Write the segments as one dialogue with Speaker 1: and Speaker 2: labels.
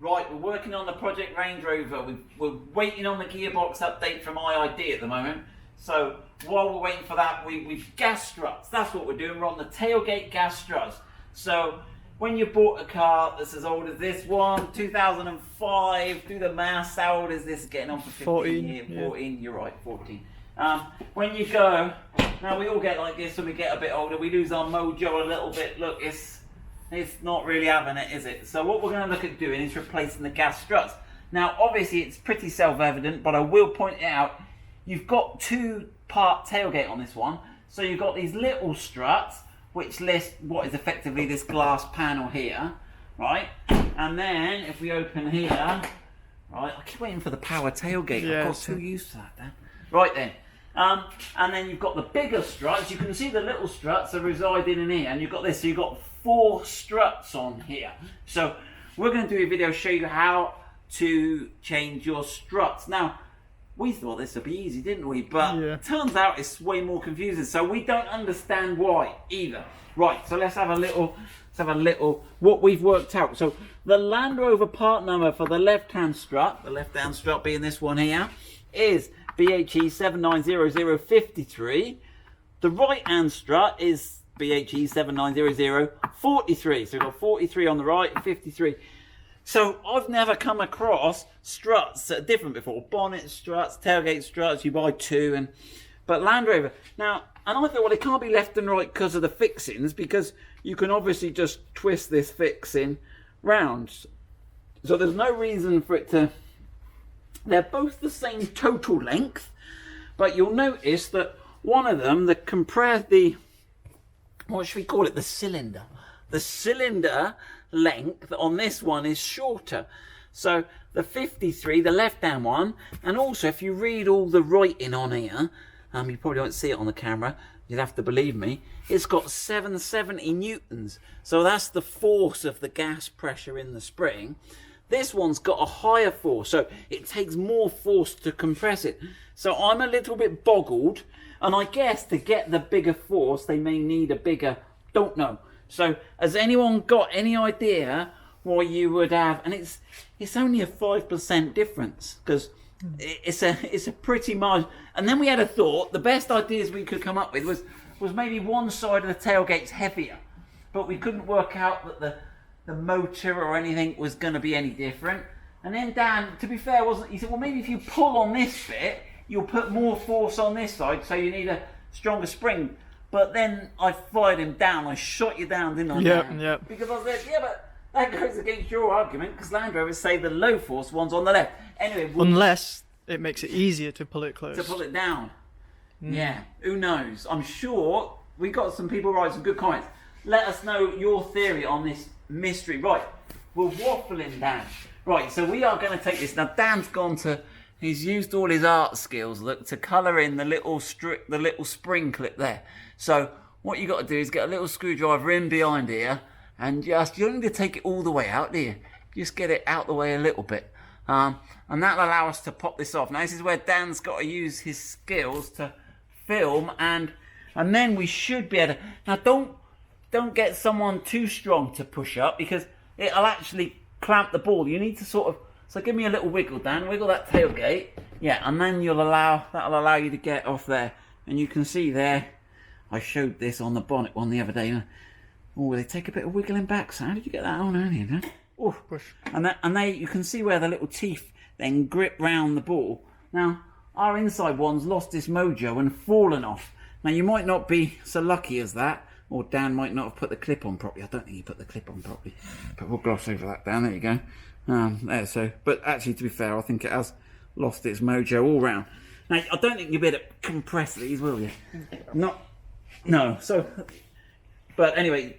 Speaker 1: Right, we're working on the Project Range Rover. We're waiting on the gearbox update from IID at the moment. So while we're waiting for that, we've gas struts. That's what we're doing. We're on the tailgate gas struts. So when you bought a car that's as old as this one, 2005, do the maths, how old is this getting on for 15
Speaker 2: 14,
Speaker 1: years?
Speaker 2: yeah.
Speaker 1: 14, you're right, 14. When you go, now we all get like this when we get a bit older, we lose our mojo a little bit. Look, it's not really having it, is it? So what we're going to look at doing is replacing the gas struts. Now, obviously, it's pretty self-evident, but I will point it out. You've got two-part tailgate on this one. So you've got these little struts, which list what is effectively this glass panel here, right? And then if we open here, right, I keep waiting for the power tailgate.
Speaker 2: Yeah,
Speaker 1: I've got too used to that then. Right then. And then you've got the bigger struts. You can see the little struts are residing in here, and you've got this. So you've got 4 struts on here. So we're going to do a video show you how to change your struts. Now, we thought this would be easy, didn't we? But
Speaker 2: yeah.
Speaker 1: It turns out it's way more confusing. So we don't understand why either. Right. So let's have a little what we've worked out. So the Land Rover part number for the left-hand strut, the left-hand strut being this one here, is BHE 790053. The right-hand strut is BHE 790043. So we've got 43 on the right and 53. So I've never come across struts that are different before. Bonnet struts, tailgate struts, you buy 2, but Land Rover. Now, and I thought, well, it can't be left and right because of the fixings, because you can obviously just twist this fixing round. So there's no reason for it to. They're both the same total length, but you'll notice that one of them, what should we call it? The cylinder. The cylinder length on this one is shorter. So the 53, the left-hand one, and also if you read all the writing on here, you probably won't see it on the camera, you'd have to believe me, it's got 770 newtons. So that's the force of the gas pressure in the spring. This one's got a higher force, so it takes more force to compress it. So I'm a little bit boggled, and I guess to get the bigger force, they may need a bigger, don't know. So has anyone got any idea why you would have, and it's only a 5% difference, because it's a pretty margin. And then we had a thought, the best ideas we could come up with was maybe one side of the tailgate's heavier, but we couldn't work out that the motor or anything was going to be any different. And then Dan, to be fair, he said, well, maybe if you pull on this bit, you'll put more force on this side, so you need a stronger spring. But then I fired him down. I shot you down, didn't I?
Speaker 2: Yeah.
Speaker 1: Because I said, yeah, but that goes against your argument, because Land Rovers say the low force one's on the left. Anyway,
Speaker 2: Unless it makes it easier to pull it close.
Speaker 1: to pull it down. Yeah, who knows? I'm sure we got some people write some good comments. Let us know your theory on this mystery. Right, we're waffling, Dan. Right, so we are going to take this. Now, Dan's he's used all his art skills, look, to colour in the little spring clip there. So what you got to do is get a little screwdriver in behind here, and you don't need to take it all the way out, do you? Just get it out the way a little bit. And that'll allow us to pop this off. Now, this is where Dan's got to use his skills to film, and then we should be able to. Now, don't get someone too strong to push up, because it'll actually clamp the ball. You need to sort of. So give me a little wiggle, Dan. Wiggle that tailgate. Yeah, and then that'll allow you to get off there. And you can see there, I showed this on the bonnet one the other day. Oh, they take a bit of wiggling back. So how did you get that on earlier, Dan? Oh,
Speaker 2: Push.
Speaker 1: and you can see where the little teeth then grip round the ball. Now, our inside one's lost its mojo and fallen off. Now, you might not be so lucky as that, or Dan might not have put the clip on properly. I don't think he put the clip on properly, but we'll gloss over that, Dan. There you go. There, so, but actually, to be fair, I think it has lost its mojo all round. Now, I don't think you'll be able to compress these, will you? No. So, but anyway,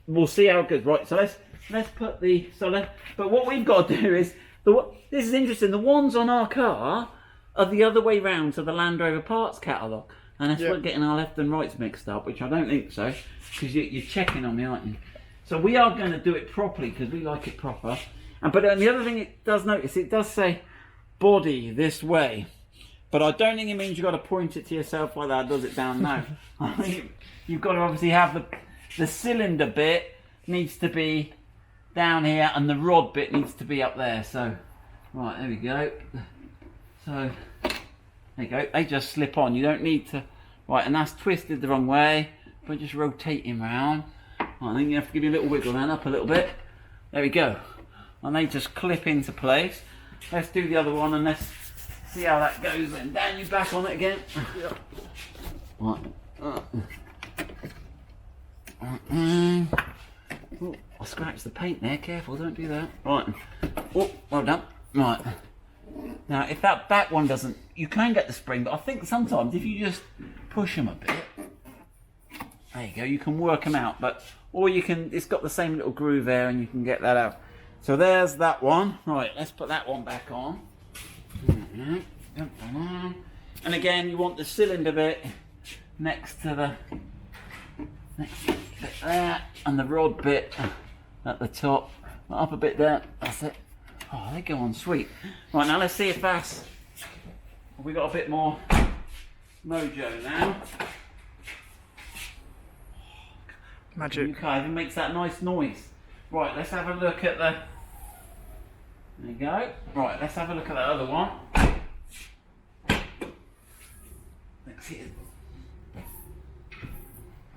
Speaker 1: we'll see how it goes. Right. So let's put the But what we've got to do is this is interesting. The ones on our car are the other way round to the Land Rover parts catalogue, and if we're getting our left and rights mixed up, which I don't think so, because you're checking on me, aren't you? So we are going to do it properly because we like it proper. But the other thing it does notice, it does say body this way, but I don't think it means you've got to point it to yourself like that, does it, down now? I think you've got to obviously have the cylinder bit needs to be down here, and the rod bit needs to be up there. So, right, there we go. So, there you go. They just slip on. You don't need to. Right, and that's twisted the wrong way. But just rotating round. Right, I think you have to give you a little wiggle then, up a little bit. There we go. And they just clip into place. Let's do the other one and let's see how that goes. And down you back on it again.
Speaker 2: Yep.
Speaker 1: Right. Oh, I scratched the paint there. Careful, don't do that. Right. Oh, well done. Right. Now, if that back one doesn't, you can get the spring, but I think sometimes if you just push them a bit, there you go, you can work them out. But or you can, it's got the same little groove there, and you can get that out. So there's that one. Right, let's put that one back on. And again, you want the cylinder bit next to the bit there, and the rod bit at the top. Up a bit there. That's it. Oh, they go on sweet. Right, now let's see if that's. We got a bit more mojo now.
Speaker 2: Magic.
Speaker 1: Okay, even makes that nice noise. Right, let's have a look at the. There you go. Right, let's have a look at that other one. Let's see it.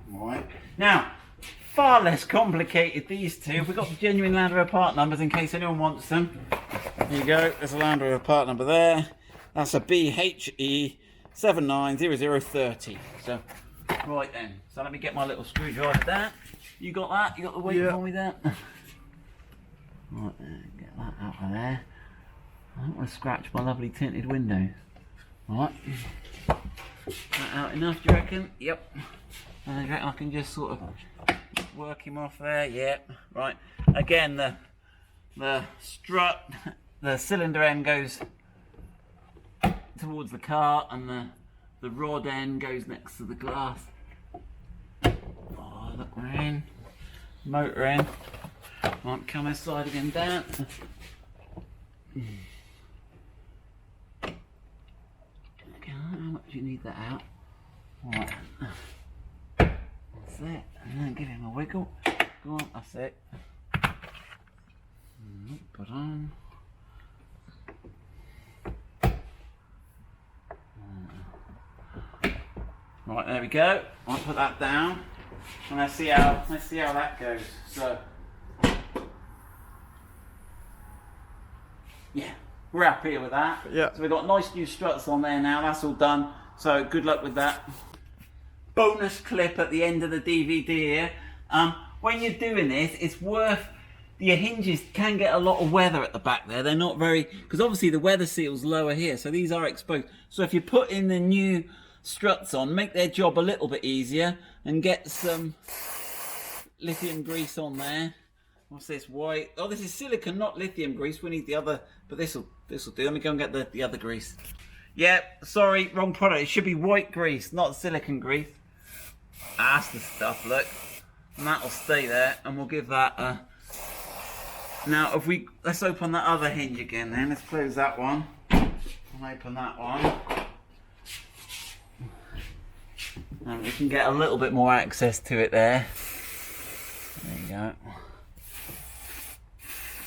Speaker 1: Right. Now, far less complicated these two. We've got the genuine Land Rover part numbers in case anyone wants them. There you go. There's a Land Rover part number there. That's a BHE 790030. So, right then. So let me get my little screwdriver there. You got that? You got the weight for me there? Right then, get that out of there. I don't want to scratch my lovely tinted window. Right. That out enough, do you reckon? Yep. And I reckon I can just sort of work him off there. Yep. Right. Again, the strut, the cylinder end goes towards the car, and the rod end goes next to the glass. Oh, look, we're in. Motor end. Right, come inside again, down. Okay, how much do you need that out? Right. That's it. And then give him a wiggle. Go on, that's it. Put on. Right, there we go. I'll put that down. And let's see how that goes. So yeah, we're happy with that.
Speaker 2: Yeah.
Speaker 1: So we've got nice new struts on there now. That's all done. So good luck with that. Bonus clip at the end of the DVD here. When you're doing this, it's worth. Your hinges can get a lot of weather at the back there. They're not very, because obviously the weather seal's lower here, so these are exposed. So if you put in the new struts on, make their job a little bit easier, and get some lithium grease on there. What's this? White. Oh, this is silicone, not lithium grease. We need the other, but this'll do. Let me go and get the other grease. Yeah, sorry, wrong product. It should be white grease, not silicone grease. That's the stuff. Look, and that'll stay there, and we'll give that a. Now, let's open that other hinge again. Then let's close that one. I'll open that one. And we can get a little bit more access to it there. There you go.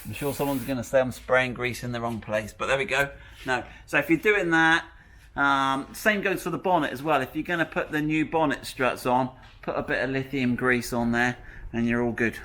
Speaker 1: I'm sure someone's going to say I'm spraying grease in the wrong place, but there we go. No. So if you're doing that, same goes for the bonnet as well. If you're going to put the new bonnet struts on, put a bit of lithium grease on there, and you're all good.